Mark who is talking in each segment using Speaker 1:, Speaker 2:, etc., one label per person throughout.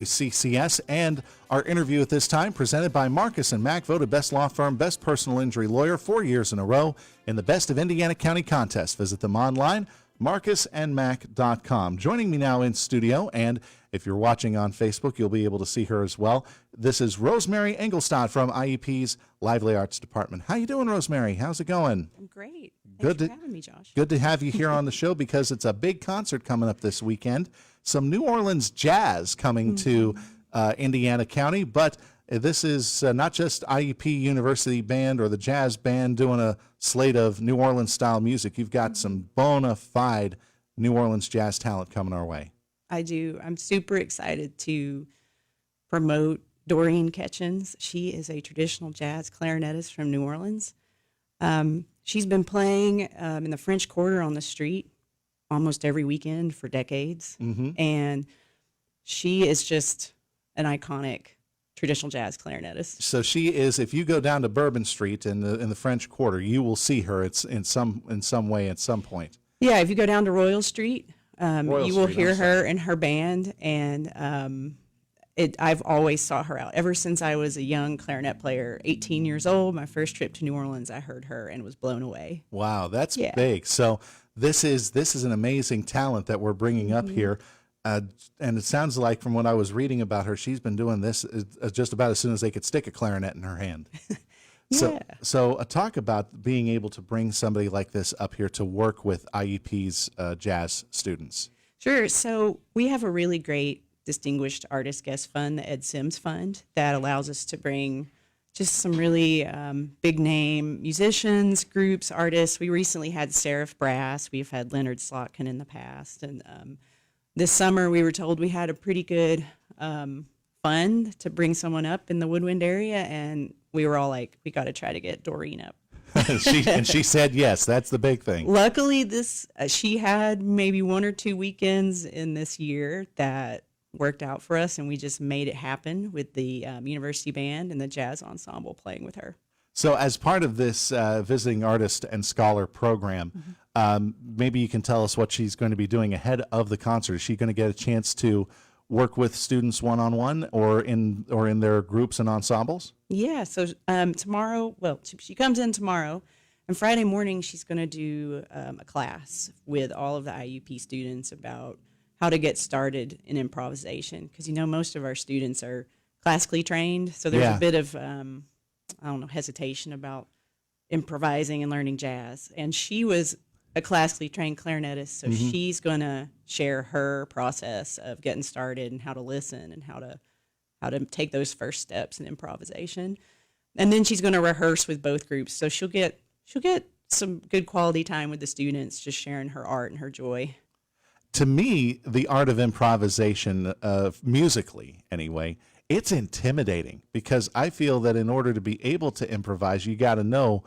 Speaker 1: CCS, and our interview at this time presented by Marcus and Mack, voted best law firm, best personal injury lawyer 4 years in a row in the Best of Indiana County contest. Visit them online, marcusandmack.com. Joining me now in studio, and if you're watching on Facebook, you'll be able to see her as well. This is Rosemary Englestand from IEP's Lively Arts Department. How you doing, Rosemary? How's it going?
Speaker 2: I'm great.
Speaker 1: Good
Speaker 2: Thanks for having me, Josh.
Speaker 1: Good to have you here on the show because it's a big concert coming up this weekend. Some New Orleans jazz coming to Indiana County, but this is not just IEP University Band or the jazz band doing a slate of New Orleans style music. You've got some bona fide New Orleans jazz talent coming our way.
Speaker 2: I do. I'm super excited to promote Doreen Ketchens. She is a traditional jazz clarinetist from New Orleans. She's been playing in the French Quarter on the street almost every weekend for decades. And she is just an iconic traditional jazz clarinetist.
Speaker 1: So she is, if you go down to Bourbon Street in the French Quarter, you will see her. It's in some way at some point.
Speaker 2: Yeah, if you go down to Royal Street, you will hear her and her band, and I've always sought her out. Ever since I was a young clarinet player, 18 years old, my first trip to New Orleans, I heard her and was blown away.
Speaker 1: Wow, that's big. So this is an amazing talent that we're bringing up here. And it sounds like from what I was reading about her, she's been doing this just about as soon as they could stick a clarinet in her hand.
Speaker 2: Yeah.
Speaker 1: So talk about being able to bring somebody like this up here to work with IEP's jazz students.
Speaker 2: Sure. So we have a really great Distinguished Artist Guest Fund, the Ed Sims Fund, that allows us to bring just some really big name musicians, groups, artists. We recently had Seraph Brass. We've had Leonard Slotkin in the past. And this summer we were told we had a pretty good fund to bring someone up in the Woodwind area. And we were all like, we got to try to get Doreen up.
Speaker 1: she said yes. That's the big thing.
Speaker 2: Luckily, she had maybe 1 or 2 weekends in this year that worked out for us, and we just made it happen with the university band and the jazz ensemble playing with her.
Speaker 1: So as part of this visiting artist and scholar program, maybe you can tell us what she's going to be doing ahead of the concert. Is she going to get a chance to work with students one-on-one or in their groups and ensembles?
Speaker 2: Yeah, so tomorrow, she comes in tomorrow, and Friday morning she's going to do a class with all of the IUP students about how to get started in improvisation, because most of our students are classically trained, so there's a bit of hesitation about improvising and learning jazz. And she was a classically trained clarinetist, so she's going to share her process of getting started and how to listen and how to take those first steps in improvisation. And then she's going to rehearse with both groups, so she'll get some good quality time with the students, just sharing her art and her joy.
Speaker 1: To me, the art of improvisation, musically anyway, it's intimidating because I feel that in order to be able to improvise, you got to know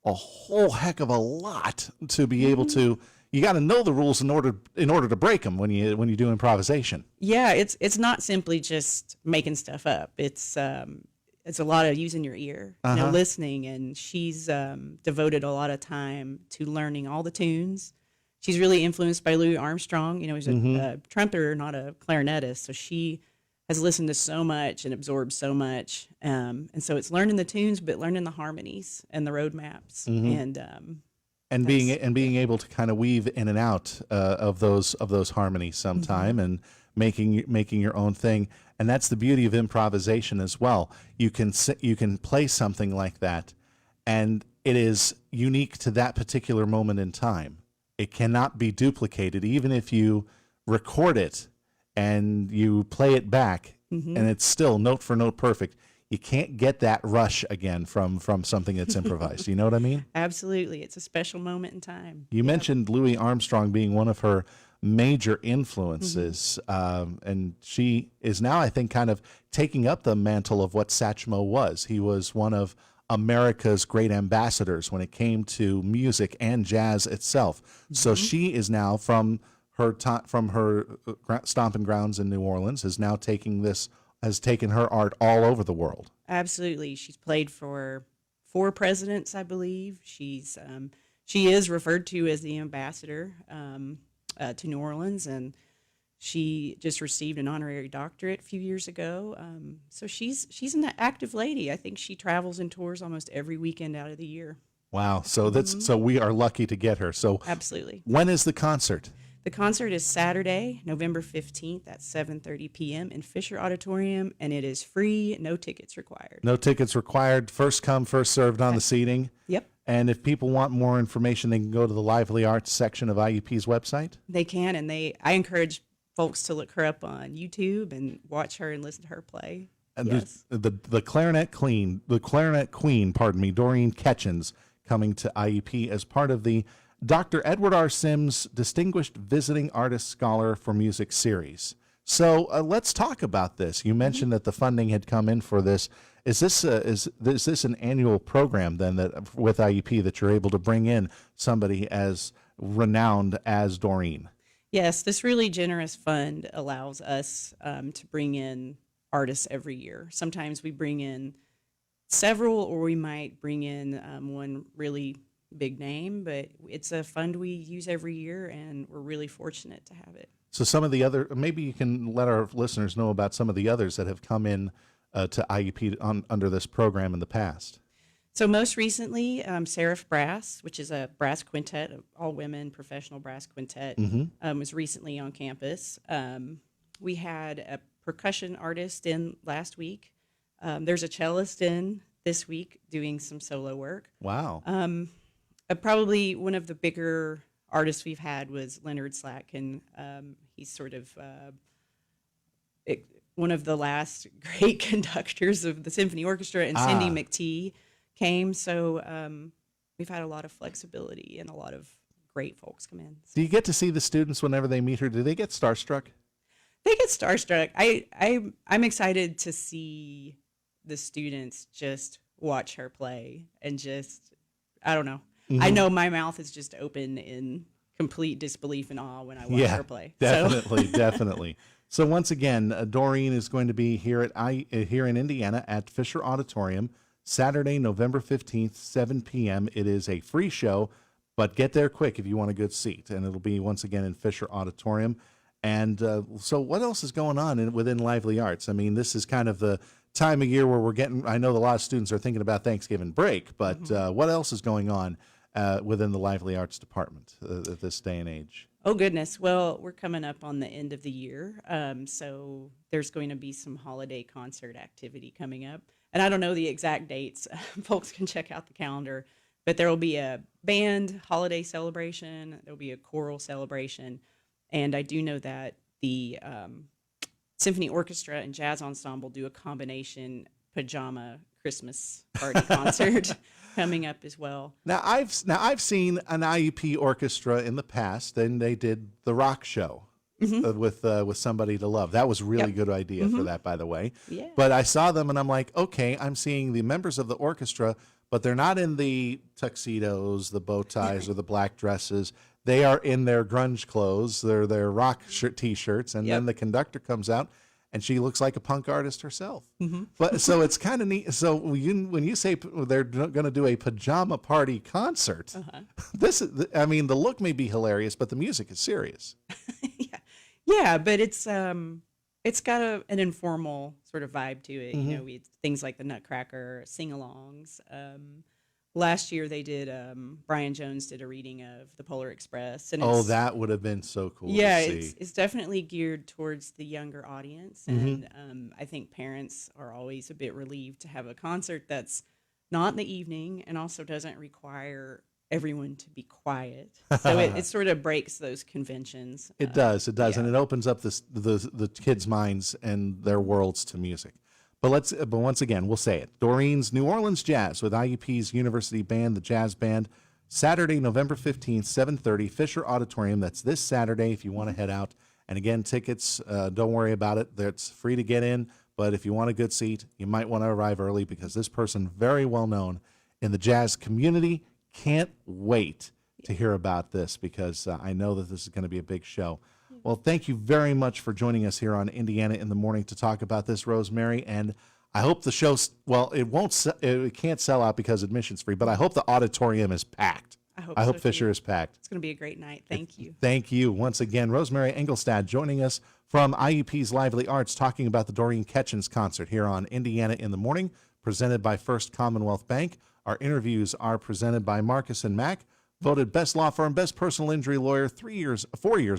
Speaker 1: a whole heck of a lot to be able to. You got to know the rules in order to break them when you do improvisation.
Speaker 2: Yeah, it's not simply just making stuff up. It's a lot of using your ear, listening. And she's devoted a lot of time to learning all the tunes. She's really influenced by Louis Armstrong. He's a trumpeter, not a clarinetist. So she has listened to so much and absorbed so much. And so it's learning the tunes, but learning the harmonies and the road maps. And
Speaker 1: being able to kind of weave in and out of those harmonies sometime and making your own thing. And that's the beauty of improvisation as well. You can play something like that, and it is unique to that particular moment in time. It cannot be duplicated, even if you record it and you play it back, and it's still note for note perfect. You can't get that rush again from something that's improvised. You know what I mean?
Speaker 2: Absolutely. It's a special moment in time.
Speaker 1: You mentioned Louis Armstrong being one of her major influences, and she is now, I think, kind of taking up the mantle of what Satchmo was. He was one of America's great ambassadors when it came to music and jazz itself. So she is now from her stomping grounds in New Orleans has taken her art all over the world.
Speaker 2: Absolutely. She's played for 4 presidents, I believe. She is referred to as the ambassador to New Orleans, and She just received an honorary doctorate a few years ago. So she's an active lady. I think she travels and tours almost every weekend out of the year.
Speaker 1: Wow. So we are lucky to get her. So
Speaker 2: Absolutely.
Speaker 1: when is the concert?
Speaker 2: The concert is Saturday, November 15th at 7:30 p.m. in Fisher Auditorium, and it is free, no tickets required.
Speaker 1: No tickets required. First come, first served on the seating.
Speaker 2: Yep.
Speaker 1: And if people want more information, they can go to the Lively Arts section of IUP's website.
Speaker 2: They can, and I encourage folks to look her up on YouTube and watch her and listen to her play.
Speaker 1: And
Speaker 2: Yes.
Speaker 1: the clarinet queen, pardon me, Doreen Ketchens, coming to IUP as part of the Dr. Edward R. Sims Distinguished Visiting Artist Scholar for Music series. So let's talk about this. You mentioned that the funding had come in for this. Is this an annual program then that with IUP that you're able to bring in somebody as renowned as Doreen?
Speaker 2: Yes, this really generous fund allows us to bring in artists every year. Sometimes we bring in several, or we might bring in one really big name, but it's a fund we use every year, and we're really fortunate to have it.
Speaker 1: So some of the other, maybe you can let our listeners know about some of the others that have come in to IUP under this program in the past.
Speaker 2: So most recently, Seraph Brass, which is a brass quintet, all women professional brass quintet, was recently on campus. We had a percussion artist in last week. There's a cellist in this week doing some solo work.
Speaker 1: Wow.
Speaker 2: Probably one of the bigger artists we've had was Leonard Slatkin. He's sort of one of the last great conductors of the symphony orchestra, and Cindy McTee came. So we've had a lot of flexibility and a lot of great folks come in.
Speaker 1: Do you get to see the students whenever they meet her? Do they get starstruck?
Speaker 2: They get starstruck. I'm excited to see the students just watch her play and just, I don't know. I know my mouth is just open in complete disbelief and awe when I watch her play.
Speaker 1: Definitely, definitely. So once again, Doreen is going to be here here in Indiana at Fisher Auditorium, Saturday, November 15th, 7 p.m. It is a free show, but get there quick if you want a good seat. And it'll be once again in Fisher Auditorium. And so what else is going on within Lively Arts? I mean, this is kind of the time of year where we're getting, I know a lot of students are thinking about Thanksgiving break, but what else is going on within the Lively Arts department at this day and age?
Speaker 2: Oh, goodness. Well, we're coming up on the end of the year. So there's going to be some holiday concert activity coming up. And I don't know the exact dates. Folks can check out the calendar. But there will be a band holiday celebration. There will be a choral celebration. And I do know that the symphony orchestra and jazz ensemble do a combination pajama Christmas party concert coming up as well.
Speaker 1: Now I've seen an IUP orchestra in the past, and they did the rock show with Somebody to Love. That was a really good idea for that, by the way.
Speaker 2: Yeah.
Speaker 1: But I saw them and I'm like, okay, I'm seeing the members of the orchestra, but they're not in the tuxedos, the bow ties, or the black dresses. They are in their grunge clothes, their rock t-shirts, and then the conductor comes out, and she looks like a punk artist herself. But so it's kind of neat. So when you say they're going to do a pajama party concert, this is, I mean, the look may be hilarious, but the music is serious.
Speaker 2: Yeah, but it's got an informal sort of vibe to it. You know, we things like the Nutcracker sing-alongs. Last year they did, Brian Jones did a reading of the Polar Express. And
Speaker 1: that would have been so cool to see.
Speaker 2: It's definitely geared towards the younger audience. And I think parents are always a bit relieved to have a concert that's not in the evening and also doesn't require everyone to be quiet. So it sort of breaks those conventions.
Speaker 1: It does, and it opens up the kids' minds and their worlds to music. But once again, we'll say it. Doreen's New Orleans Jazz with IUP's University Band, the Jazz Band, Saturday, November 15th, 7:30, Fisher Auditorium. That's this Saturday if you want to head out. And again, tickets, don't worry about it. It's free to get in. But if you want a good seat, you might want to arrive early because this person, very well known in the jazz community, can't wait to hear about this because I know that this is going to be a big show. Well, thank you very much for joining us here on Indiana in the Morning to talk about this, Rosemary. And I hope the show, well, it can't sell out because admission's free, but I hope the auditorium is packed.
Speaker 2: I hope
Speaker 1: I hope
Speaker 2: so,
Speaker 1: Fisher
Speaker 2: too.
Speaker 1: is packed.
Speaker 2: It's going to be a great night. Thank you.
Speaker 1: Thank you once again. Rosemary Englestand joining us from IUP's Lively Arts, talking about the Doreen Ketchens concert here on Indiana in the Morning, presented by First Commonwealth Bank. Our interviews are presented by Marcus and Mack, voted best law firm, best personal injury lawyer 4 years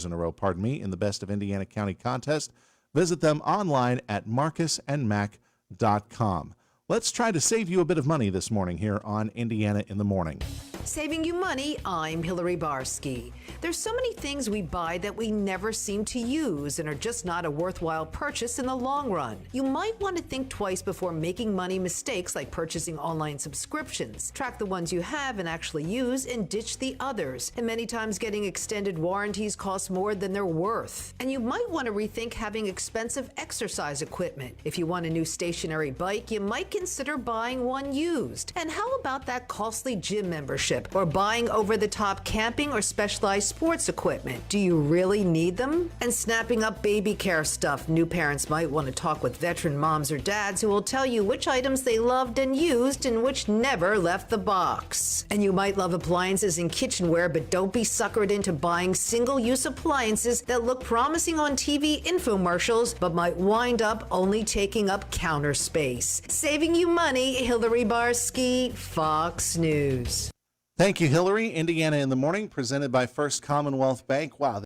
Speaker 1: in a row, in the Best of Indiana County contest. Visit them online at marcusandmack.com. Let's try to save you a bit of money this morning here on Indiana in the Morning.
Speaker 3: Saving you money, I'm Hillary Barsky. There's so many things we buy that we never seem to use and are just not a worthwhile purchase in the long run. You might want to think twice before making money mistakes like purchasing online subscriptions. Track the ones you have and actually use and ditch the others. And many times getting extended warranties cost more than they're worth. And you might want to rethink having expensive exercise equipment. If you want a new stationary bike, you might consider buying one used. And how about that costly gym membership? Or buying over-the-top camping or specialized sports equipment? Do you really need them? And snapping up baby care stuff. New parents might want to talk with veteran moms or dads who will tell you which items they loved and used and which never left the box. And you might love appliances and kitchenware, but don't be suckered into buying single-use appliances that look promising on TV infomercials, but might wind up only taking up counter space. Saving you money, Hillary Barsky, Fox News.
Speaker 1: Thank you, Hillary. Indiana in the Morning, presented by First Commonwealth Bank. Wow.